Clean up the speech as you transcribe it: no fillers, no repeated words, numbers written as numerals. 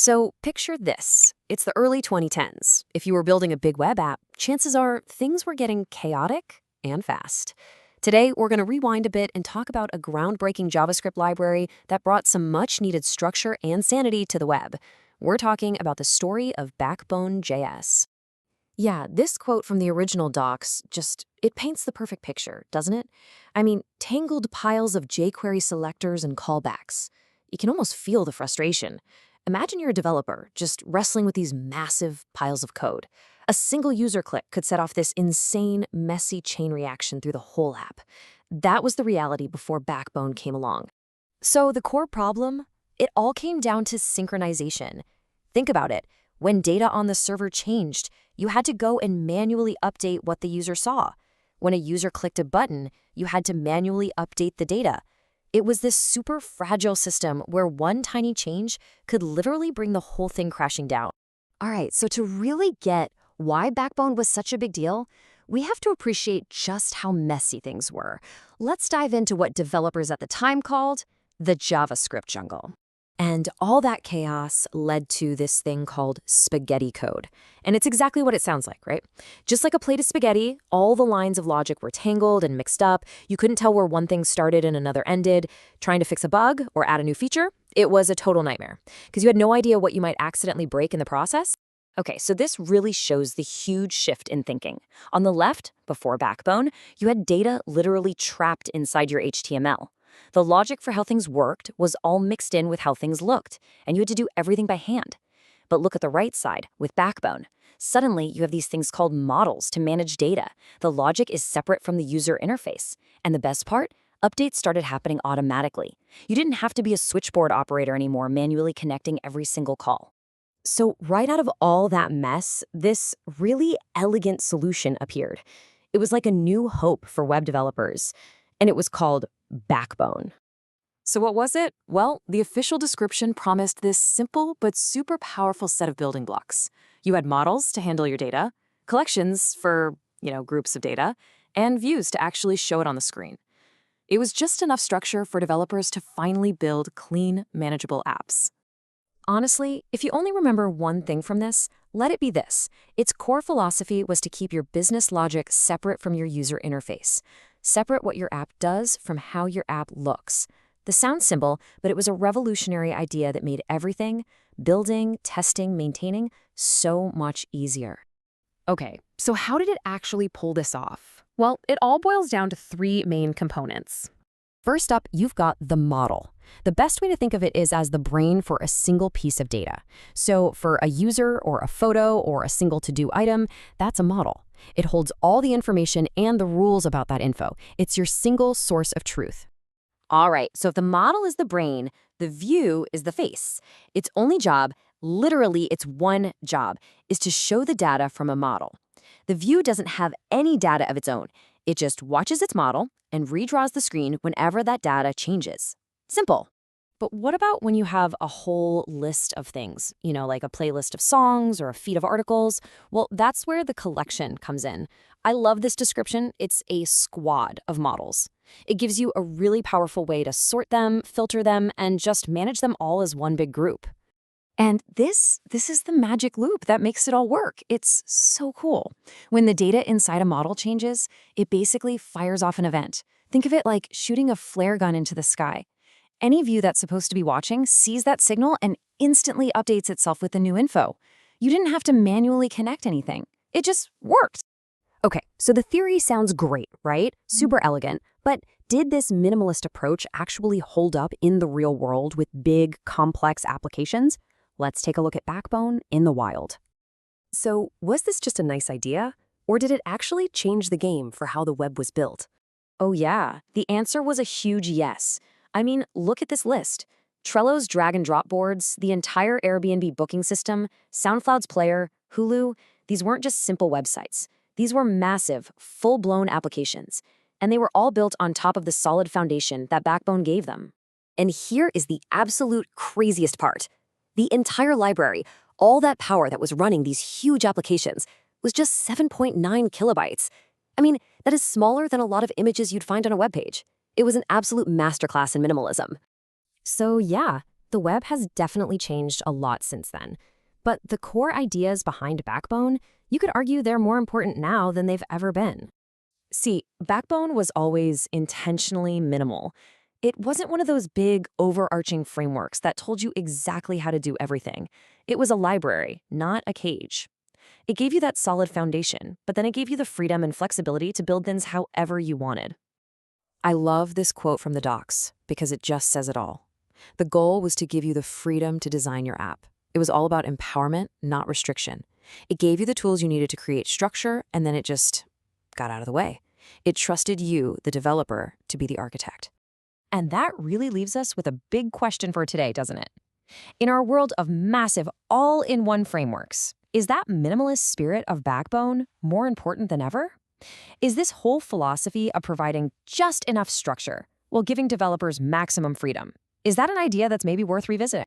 So picture this. It's the early 2010s. If you were building a big web app, chances are things were getting chaotic and fast. Today, we're going to rewind a bit and talk about a groundbreaking JavaScript library that brought some much-needed structure and sanity to the web. We're talking about the story of Backbone.js. Yeah, this quote from the original docs it paints the perfect picture, doesn't it? I mean, tangled piles of jQuery selectors and callbacks. You can almost feel the frustration. Imagine you're a developer just wrestling with these massive piles of code. A single user click could set off this insane, messy chain reaction through the whole app. That was the reality before Backbone came along. So the core problem? It all came down to synchronization. Think about it. When data on the server changed, you had to go and manually update what the user saw. When a user clicked a button, you had to manually update the data. It was this super fragile system where one tiny change could literally bring the whole thing crashing down. All right, so to really get why Backbone was such a big deal, we have to appreciate just how messy things were. Let's dive into what developers at the time called the JavaScript jungle. And all that chaos led to this thing called spaghetti code. And it's exactly what it sounds like, right? Just like a plate of spaghetti, all the lines of logic were tangled and mixed up. You couldn't tell where one thing started and another ended. Trying to fix a bug or add a new feature, it was a total nightmare because you had no idea what you might accidentally break in the process. Okay, so this really shows the huge shift in thinking. On the left, before Backbone, you had data literally trapped inside your HTML. The logic for how things worked was all mixed in with how things looked, and you had to do everything by hand. But look at the right side, with Backbone. Suddenly, you have these things called models to manage data. The logic is separate from the user interface. And the best part? Updates started happening automatically. You didn't have to be a switchboard operator anymore, manually connecting every single call. So right out of all that mess, this really elegant solution appeared. It was like a new hope for web developers, and it was called Backbone. So what was it? Well, the official description promised this simple but super powerful set of building blocks. You had models to handle your data, collections for, groups of data, and views to actually show it on the screen. It was just enough structure for developers to finally build clean, manageable apps. Honestly, if you only remember one thing from this, let it be this. Its core philosophy was to keep your business logic separate from your user interface. Separate what your app does from how your app looks. This sounds simple, but it was a revolutionary idea that made everything, building, testing, maintaining, so much easier. Okay, so how did it actually pull this off? Well, it all boils down to three main components. First up, you've got the model. The best way to think of it is as the brain for a single piece of data. So for a user or a photo or a single to-do item, that's a model. It holds all the information and the rules about that info. It's your single source of truth. All right, so if the model is the brain, the view is the face. Its only job, literally its one job, is to show the data from a model. The view doesn't have any data of its own. It just watches its model and redraws the screen whenever that data changes. Simple. But what about when you have a whole list of things, like a playlist of songs or a feed of articles? Well, that's where the collection comes in. I love this description. It's a squad of models. It gives you a really powerful way to sort them, filter them, and just manage them all as one big group. And this is the magic loop that makes it all work. It's so cool. When the data inside a model changes, it basically fires off an event. Think of it like shooting a flare gun into the sky. Any view that's supposed to be watching sees that signal and instantly updates itself with the new info. You didn't have to manually connect anything. It just worked. Okay, so the theory sounds great, right? Super elegant. But did this minimalist approach actually hold up in the real world with big, complex applications? Let's take a look at Backbone in the wild. So was this just a nice idea? Or did it actually change the game for how the web was built? Oh yeah, the answer was a huge yes. I mean, look at this list. Trello's drag-and-drop boards, the entire Airbnb booking system, SoundCloud's player, Hulu, these weren't just simple websites. These were massive, full-blown applications. And they were all built on top of the solid foundation that Backbone gave them. And here is the absolute craziest part. The entire library, all that power that was running these huge applications, was just 7.9 kilobytes. I mean, that is smaller than a lot of images you'd find on a web page. It was an absolute masterclass in minimalism. So yeah, The web has definitely changed a lot since then. But the core ideas behind Backbone, you could argue they're more important now than they've ever been. See, Backbone was always intentionally minimal. It wasn't one of those big, overarching frameworks that told you exactly how to do everything. It was a library, not a cage. It gave you that solid foundation, but then it gave you the freedom and flexibility to build things however you wanted. I love this quote from the docs because it just says it all. The goal was to give you the freedom to design your app. It was all about empowerment, not restriction. It gave you the tools you needed to create structure, and then it just got out of the way. It trusted you, the developer, to be the architect. And that really leaves us with a big question for today, doesn't it? In our world of massive, all-in-one frameworks, is that minimalist spirit of Backbone more important than ever? Is this whole philosophy of providing just enough structure while giving developers maximum freedom? Is that an idea that's maybe worth revisiting?